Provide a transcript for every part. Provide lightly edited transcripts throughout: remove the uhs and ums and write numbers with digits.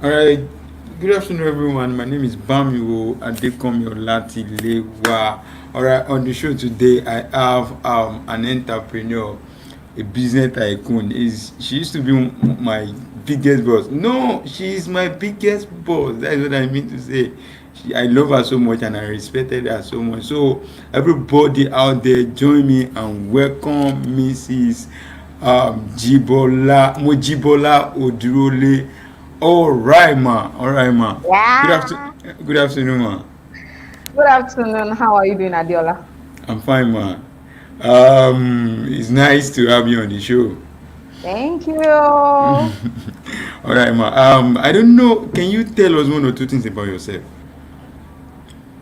All right. Good afternoon, everyone. My name is Bamiwo Adekomi Olatilewa. All right. On the show today, I have an entrepreneur, a business tycoon. Is she used to be my biggest boss? No, she is my biggest boss. That's what I mean to say. I love her so much and I respected her so much. So everybody out there, join me and welcome Mrs. Mojibola Odurole. All right, ma. All right, ma. Good after. Yeah. Good afternoon, ma. Good afternoon. How are you doing, Adiola? I'm fine, ma. It's nice to have you on the show. Thank you. All right, ma. I don't know. Can you tell us one or two things about yourself?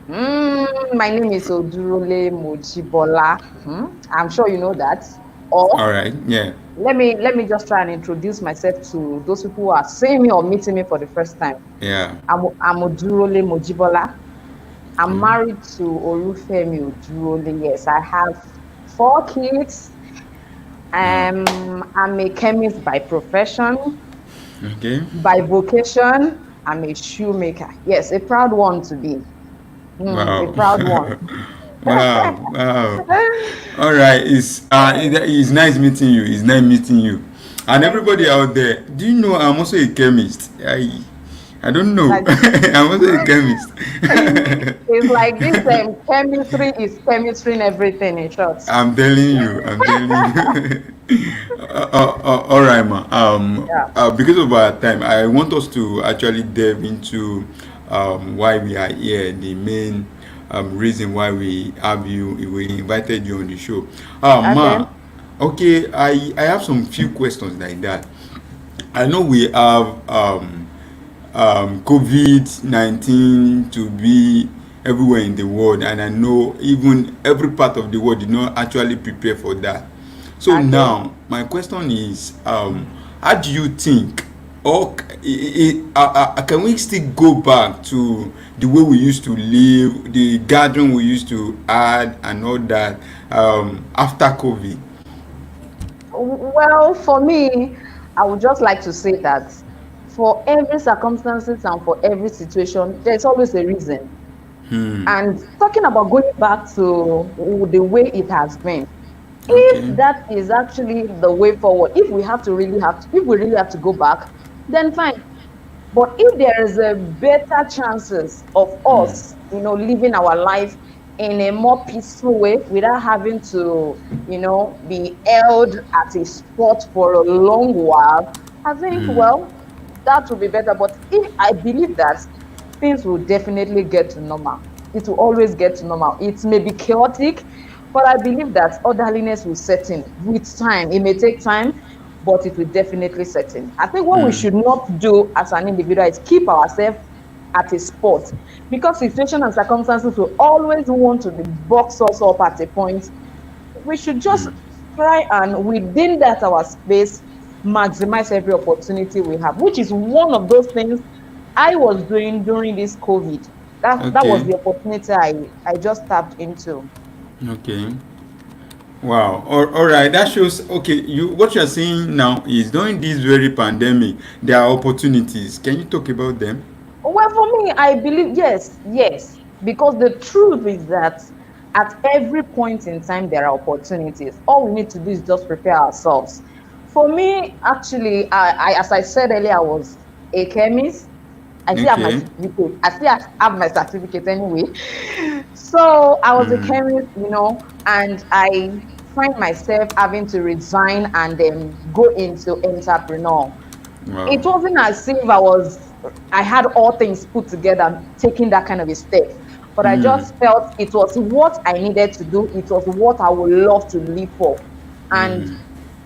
My name is Odurole Mojibola. I'm sure you know that. Or All right. Yeah. let me just try and introduce myself to those people who are seeing me or meeting me for the first time. Yeah. I'm Odurole Mojibola. I'm Okay. married to Olufemi Odurole. Yes, I have 4 kids. Wow. I'm a chemist by profession. Okay. By vocation, I'm a shoemaker. Yes, a proud one to be. A Wow. proud one. Wow. Wow. All right. It's nice meeting you. It's nice meeting you. And Thank everybody you. out there, do you know I'm also a chemist? I don't know. Like I'm also a chemist. it's like this chemistry is chemistry and everything in short. I'm telling you. I'm telling you. All right, ma. Yeah. Because of our time, I want us to actually delve into why we are here, the main reason why we invited you on the show. Okay. Ma, okay, I have some few questions like that. I know we have COVID-19 to be everywhere in the world, and I know even every part of the world did not actually prepare for that. So Okay. now my question is, how do you think, or can we still go back to the way we used to live, the gathering we used to add and all that, after COVID? Well, for me, I would just like to say that for every circumstances and for every situation, there's always a reason. And talking about going back to the way it has been, if Okay. that is actually the way forward, if we really have to go back, then fine. But if there is a better chances of us, living our life in a more peaceful way without having to, be held at a spot for a long while, I think, well, that would be better. But if I believe that things will definitely get to normal, it will always get to normal. It may be chaotic, but I believe that orderliness will set in with time. It may take time, but it will definitely set in. I think what we should not do as an individual is keep ourselves at a spot, because situation and circumstances will always want to box us up at a point. We should just try and within that our space maximize every opportunity we have, which is one of those things I was doing during this COVID. That was Okay. the opportunity I just tapped into. Okay. Wow. All right. That shows. Okay. What you're saying now is during this very pandemic, there are opportunities. Can you talk about them? Well, for me, I believe yes, yes, because the truth is that at every point in time there are opportunities. All we need to do is just prepare ourselves. For me, actually, as I said earlier, I was a chemist. I still have my Okay. certificate. I still have my certificate anyway. So I was a chemist, and I find myself having to resign and then go into entrepreneur. It Wow. wasn't as if I had all things put together taking that kind of a step, but I just felt it was what I needed to do. It was what I would love to live for. And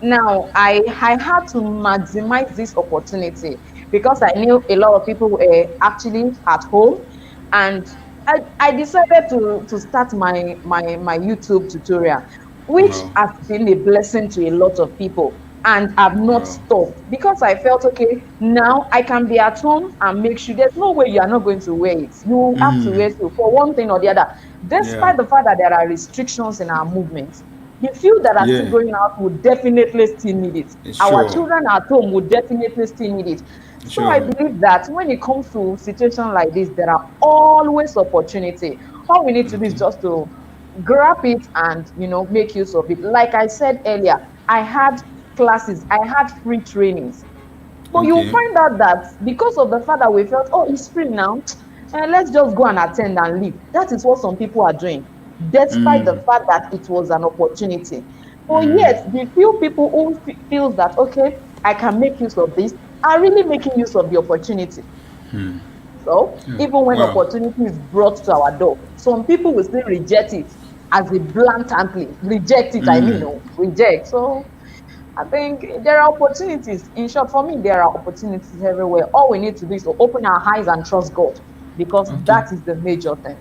now I had to maximize this opportunity because I knew a lot of people were actually at home, and I decided to start my YouTube tutorial, which Wow. has been a blessing to a lot of people. And I've not Wow. stopped because I felt okay. Now I can be at home and make sure there's no way you are not going to wear it. You have to wear it for one thing or the other, Yeah. despite the fact that there are restrictions in our movements. The few that are still Yeah. going out would definitely still need it. Our Sure. children at home would definitely still need it. So I Sure. believe that when it comes to situation like this, there are always opportunity. All we need to do is Okay. just to grab it and make use of it. Like I said earlier, I had classes, I had free trainings. But you Okay. find out that because of the fact that we felt, oh, it's free now, and let's just go and attend and leave. That is what some people are doing, despite the Mm. fact that it was an opportunity. But Mm. yet, the few people who feels that, okay, I can make use of this, are really making use of the opportunity. So Yeah. even when Wow. opportunity is brought to our door, some people will still reject it as a blatantly reject it. I mean, Mm. oh, reject. So I think there are opportunities. In short, for me, there are opportunities everywhere. All we need to do is to open our eyes and trust God, because Okay. that is the major thing.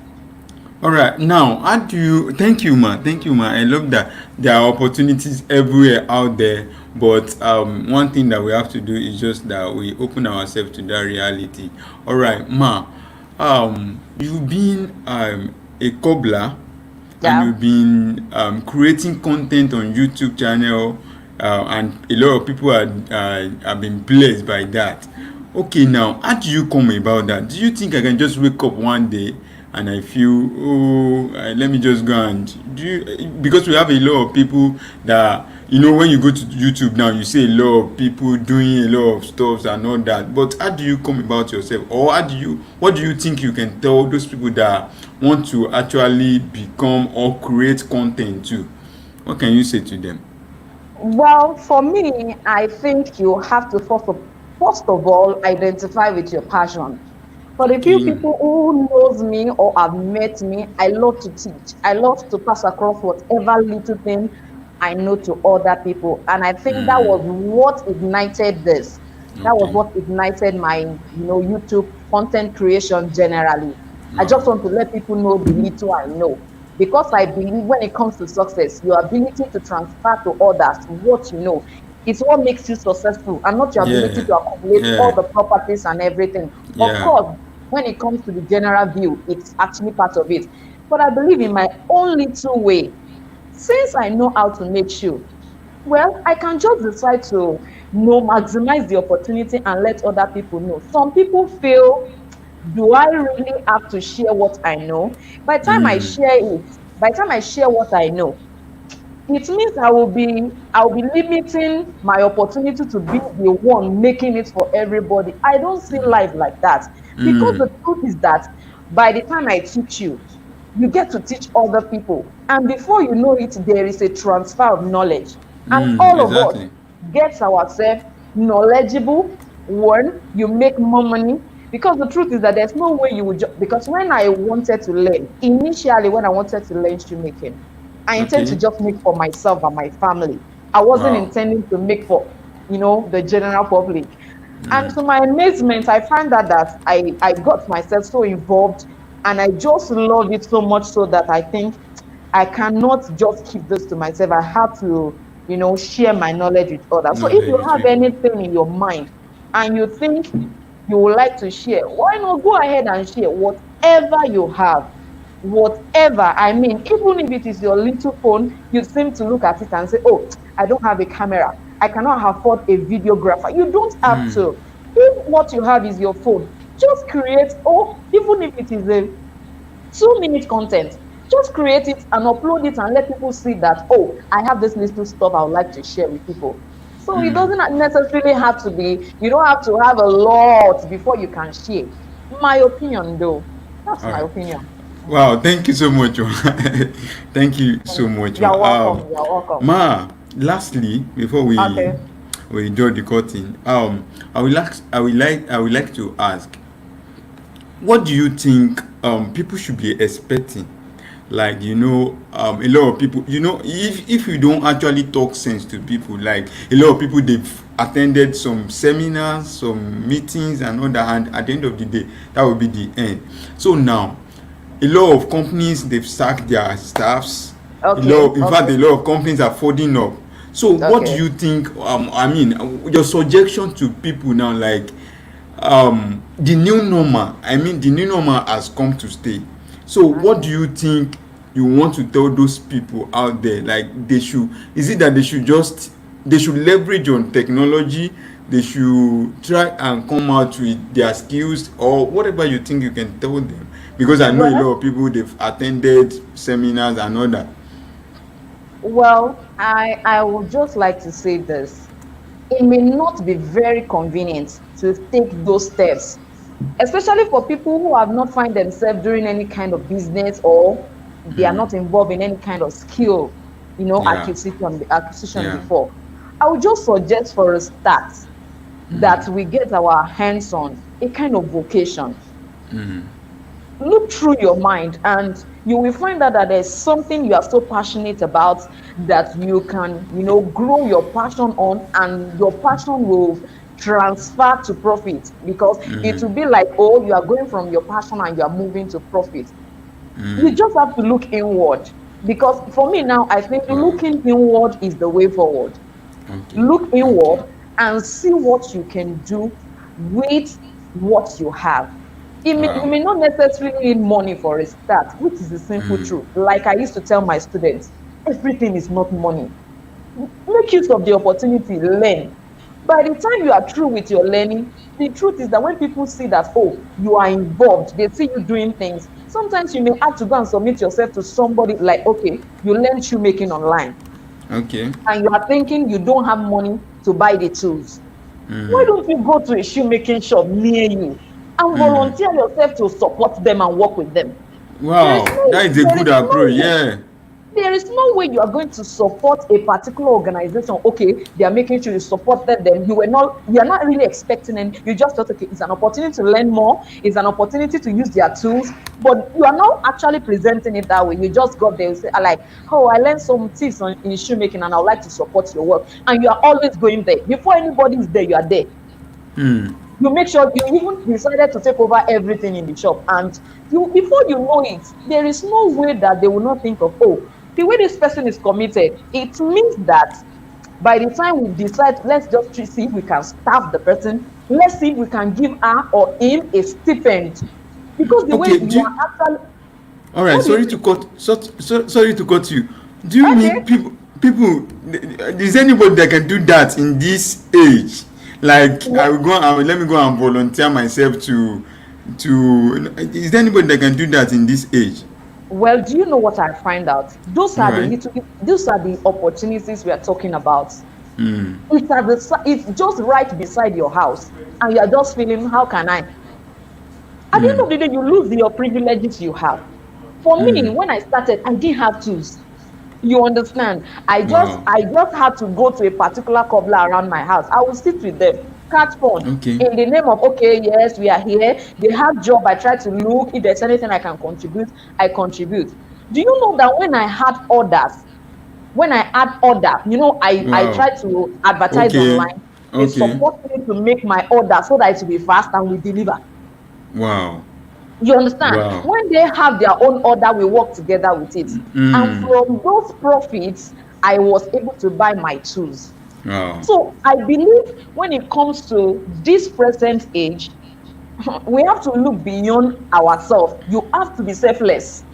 All right. Now, how do you? Thank you, ma. Thank you, ma. I love that there are opportunities everywhere out there. But one thing that we have to do is just that we open ourselves to that reality. All right, ma. You've been a cobbler, and Yeah. you've been creating content on YouTube channel, and a lot of people have been blessed by that. Okay, now how do you come about that? Do you think I can just wake up one day and I feel, oh, let me just go and do you, because we have a lot of people that, when you go to YouTube now, you see a lot of people doing a lot of stuff and all that. But how do you come about yourself, or what do you think you can tell those people that want to actually become or create content too? What can you say to them? Well, for me, I think you have to first of all identify with your passion. For the few Okay. people who knows me or have met me, I love to teach. I love to pass across whatever little thing I know to other people. And I think that was what ignited this. That was Okay. what ignited my, YouTube content creation generally. I just Wow. want to let people know the little I know. Because I believe when it comes to success, your ability to transfer to others what you know is what makes you successful, and not your ability Yeah. to accumulate all Yeah. the properties and everything. Of Yeah. course, when it comes to the general view, it's actually part of it. But I believe in my own little way, since I know how to make sure, well, I can just decide to maximize the opportunity and let other people know. Some people feel, do I really have to share what I know? By the time I share what I know, it means I will be limiting my opportunity to be the one making it for everybody. I don't see life like that, because the truth is that by the time I teach you, you get to teach other people, and before you know it, there is a transfer of knowledge, and all of us Exactly. gets ourselves knowledgeable. One, you make more money, because the truth is that there's no way you would because when I wanted to learn, initially when I wanted to learn shoemaking, I intend to Okay. just make for myself and my family. I wasn't Wow. intending to make for, the general public. And to my amazement, I found out that I got myself so involved, and I just love it so much, so that I think I cannot just keep this to myself. I have to, share my knowledge with others. So if Knowledge you with have people. anything in your mind and you think you would like to share, why not go ahead and share whatever you have? Whatever. I mean, even if it is your little phone, you seem to look at it and say, oh, I don't have a camera, I cannot afford a videographer. You don't have to. If what you have is your phone, just create, or even if it is a 2-minute content, just create it and upload it and let people see that, oh, I have this little stuff I would like to share with people. So it doesn't necessarily have to be, you don't have to have a lot before you can share. My opinion, though. That's All my right. opinion. Wow. Thank you so much. Thank you so much. You're welcome. You're welcome. Ma. Lastly, before we Okay. draw the curtain, I would like to ask, what do you think people should be expecting? Like, a lot of people, if you don't actually talk sense to people, like a lot of people, they've attended some seminars, some meetings and all that, and at the end of the day, that will be the end. So now, a lot of companies, they've sacked their staffs. Okay. In fact, Okay. a lot of companies are folding up. So what do Okay. you think, your suggestion to people now, like, the new normal, the new normal has come to stay. So what do Okay. you think you want to tell those people out there? Like, is it that they should leverage on technology, they should try and come out with their skills, or whatever you think you can tell them? Because I know a Well, lot of people, they've attended seminars and all that. I would just like to say this. It may not be very convenient to take those steps, especially for people who have not find themselves doing any kind of business, or they are not involved in any kind of skill, Yeah, acquisition yeah. before. I would just suggest for a start that we get our hands on a kind of vocation. Look through your mind, and you will find out that there's something you are so passionate about that you can, grow your passion on, and your passion will transfer to profit, because it will be like, oh, you are going from your passion and you are moving to profit. You just have to look inward, because for me now, I think Wow. looking inward is the way forward. Okay. Look Okay. inward and see what you can do with what you have. You Wow. may not necessarily need money for a start, which is the simple truth. Like I used to tell my students, everything is not money. Make use of the opportunity, learn. By the time you are through with your learning, the truth is that when people see that, oh, you are involved, they see you doing things. Sometimes you may have to go and submit yourself to somebody, like, okay, you learn shoemaking online, Okay. and you are thinking you don't have money to buy the tools. Why don't you go to a shoemaking shop near you and volunteer yourself to support them and work with them? There is Wow, no, that is a there good is no approach. way. Yeah. There is no way you are going to support a particular organization. Okay, they are making sure you supported them. You are not really expecting it. You just thought, okay, it's an opportunity to learn more. It's an opportunity to use their tools, but you are not actually presenting it that way. You just got there and say, like, oh, I learned some tips in shoemaking, and I would like to support your work. And you are always going there. Before anybody is there, you are there. You make sure you even decided to take over everything in the shop, and before you know it, there is no way that they will not think of, oh, the way this person is committed. It means that by the time we decide, let's just see if we can staff the person, let's see if we can give her or him a stipend, because the way Okay. you are actually, All right. what do you Sorry to think? cut. Sorry to cut you. Do you Okay. mean people? People? Is anybody that can do that in this age? Like, I will go. Let me go and volunteer myself to. Is there anybody that can do that in this age? Well, do you know what I find out? Those All are the right. little, those are the opportunities we are talking about. It's just right beside your house, and you are just feeling, how can I? At the end of the day, you lose your privileges you have. For me, when I started, I didn't have tools. You understand? Wow. I just had to go to a particular cobbler around my house. I will sit with them, catch phone Okay. in the name of, okay, yes, we are here. They have job. I try to look if there's anything I can contribute. I contribute. Do you know that when I had order, I Wow. try to advertise Okay. online. They Okay. support me to make my order so that it will be fast and we deliver. Wow. You understand? Wow. When they have their own order, we work together with it. And from those profits, I was able to buy my tools. Wow. So I believe when it comes to this present age, we have to look beyond ourselves. You have to be selfless.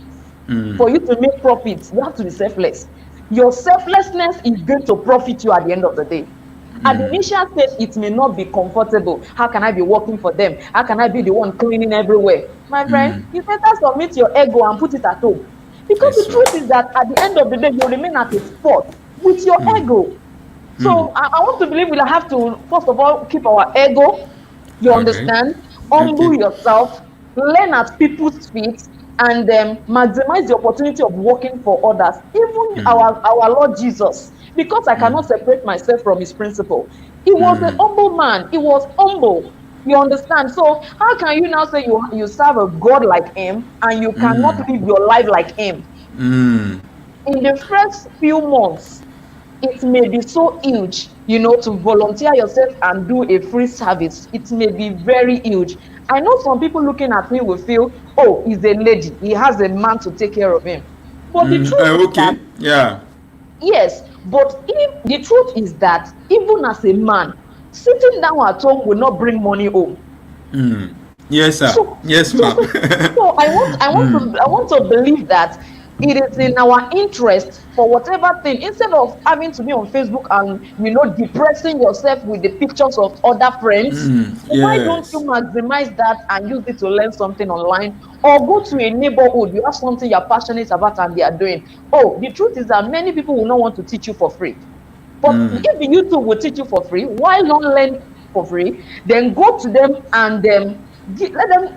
For you to make profits, you have to be selfless. Your selflessness is going to profit you at the end of the day. At the initial stage, it may not be comfortable. How can I be working for them? How can I be the one cleaning everywhere? My friend, you better submit your ego and put it at home. Because Yes, the sir. truth is that at the end of the day, you remain at a spot with your ego. So I want to believe we'll have to, first of all, keep our ego. You All right. understand? Okay. Humble yourself, learn at people's feet, and maximize the opportunity of working for others. Even our Lord Jesus, because I cannot separate myself from his principle. He was a humble man. He was humble. You understand? So how can you now say you serve a God like him and you cannot live your life like him? In the first few months, it may be so huge, to volunteer yourself and do a free service. It may be very huge. I know some people looking at me will feel, oh, he's a lady, he has a man to take care of him. But the truth is that, Okay. Yeah. yes, but if the truth is that even as a man, sitting down at home will not bring money home. Yes, sir. So, Yes, so, ma'am. so, so I want to believe that it is in our interest for whatever thing, instead of having to be on Facebook and depressing yourself with the pictures of other friends. Why don't you Yes. maximize that and use it to learn something online, or go to a neighborhood, you have something you're passionate about and they are doing. Oh, the truth is that many people will not want to teach you for free, but if the YouTube will teach you for free, why not learn for free? Then go to them and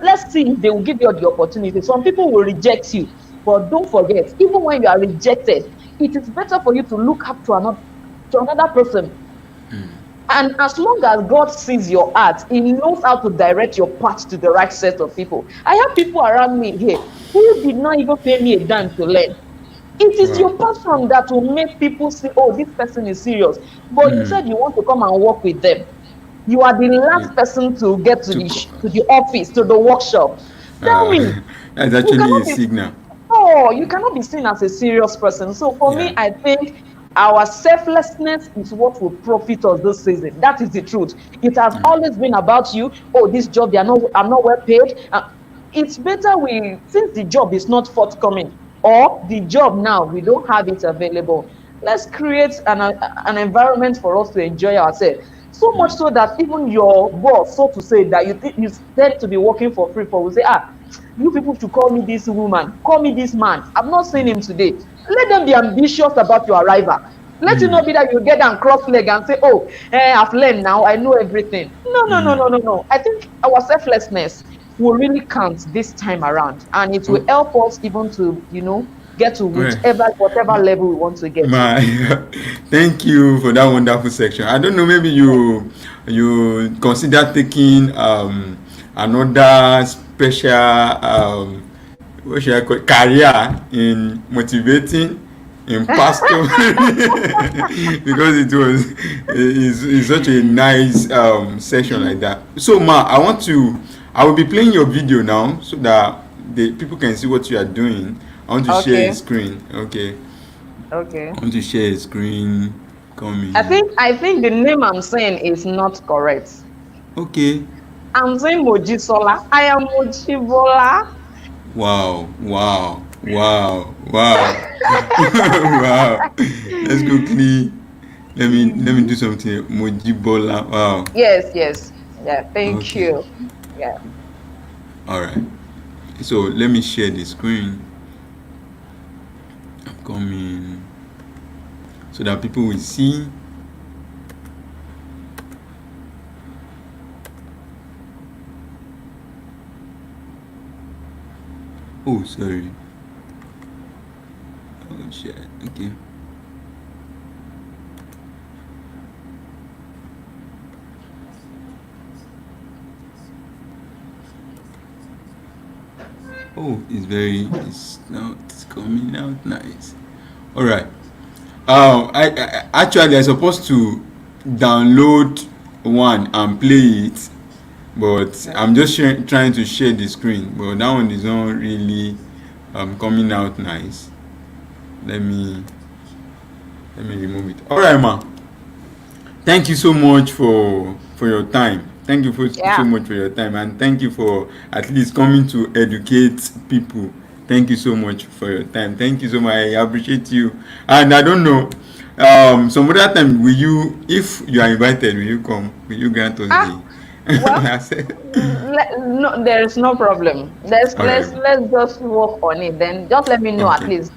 let's see if they will give you the opportunity. Some people will reject you, but don't forget, even when you are rejected, it is better for you to look up to another person. And as long as God sees your heart, He knows how to direct your path to the right set of people. I have people around me here who did not even pay me a dime to learn. It is Wow. your passion that will make people see, oh, this person is serious. But you said you want to come and work with them. You are the Yeah. last person to get to To the office, to the workshop. Tell uh, me, that's you actually a cannot be signal. oh, you cannot be seen as a serious person. So for me, Yeah. I think our selflessness is what will profit us this season. That is the truth. It has always been about you. Oh, this job, I'm not well paid. It's better since the job is not forthcoming, or the job now we don't have it available. Let's create an environment for us to enjoy ourselves. So much so that even your boss, so to say, that you tend to be working for free for, will say, you people should call me this woman, call me this man. I've not seen him today. Let them be ambitious about your arrival. Let it not be that you get down cross leg and say, oh, I've learned now, I know everything. No, no, no, no, no, no. I think our selflessness will really count this time around, and it will Oh, help us even to, get to well, whatever level we want to get to. my thank you for that wonderful section. I don't know, maybe you consider taking another special what should I call it, career in motivating in pastor because it was is such a nice session like that. So Ma, I will be playing your video now so that the people can see what you are doing. I want to share Okay. the screen. Okay. Okay. I want to share a screen. Come I in. think I think the name I'm saying is not correct. Okay. I'm saying Mojisola. I am Mojibola. Wow. Wow. Wow. Wow. Wow. Let's quickly. Let me do something. Mojibola. Wow. Yes, yes. Yeah, thank Okay. you. Yeah. All right. So let me share the screen. I'm coming so that people will see. Oh, sorry. Oh, shit. Okay. Oh, it's not coming out nice. All right. I actually I supposed to download one and play it, but I'm just trying to share the screen. But that one is not really coming out nice. Let me remove it. All right, ma. Thank you so much for your time. Thank you so Yeah. much for your time, and thank you for at least coming to educate people. Thank you so much for your time. Thank you so much. I appreciate you. And I don't know, some other time will you, if you are invited, will you come? Will you grant us Ah, the? well, I said, no, there is no problem. Let's all right. let's let's just work on it. Then just let me know at Okay. least.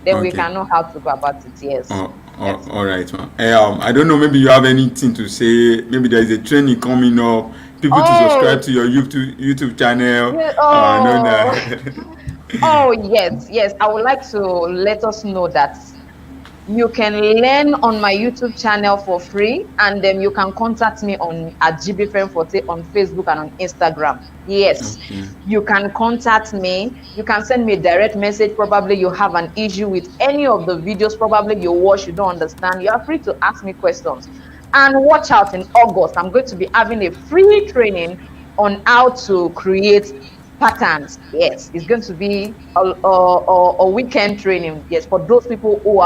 Then we Okay. can know how to go about it. Yes. Yes. All right, man. I don't know. Maybe you have anything to say. Maybe there is a training coming up. People to subscribe Oh, to your YouTube channel. yeah, I know oh, that. oh, yes, yes. I would like to let us know that you can learn on my YouTube channel for free, and then you can contact me at GB on Facebook and on Instagram. Yes, Okay. you can contact me. You can send me a direct message. Probably you have an issue with any of the videos. Probably you watch, you don't understand. You are free to ask me questions. And watch out, in August, I'm going to be having a free training on how to create patterns. Yes, it's going to be a weekend training. Yes, for those people who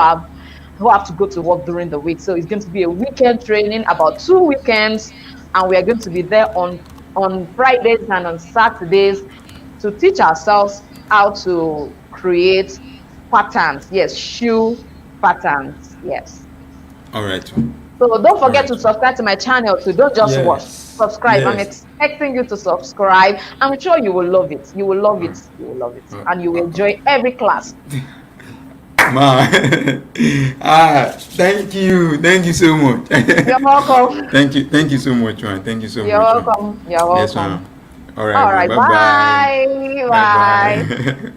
have to go to work during the week. So it's going to be a weekend training, about 2 weekends, and we are going to be there on Fridays and on Saturdays to teach ourselves how to create patterns. Yes, shoe patterns. Yes. All right. So don't All forget right. to subscribe to my channel too. Don't just watch. Yes. Subscribe. I'm Yes. expecting you to subscribe. I'm sure you will love it. You will love it. You will love it. Uh, And you will uh, enjoy every class. Man, thank you so much. You're welcome. Thank you so much, man. Thank you so You're much, man. welcome. You're Yes, welcome. man. All right, All bro. right. Bye bye. Bye. Bye Bye. bye.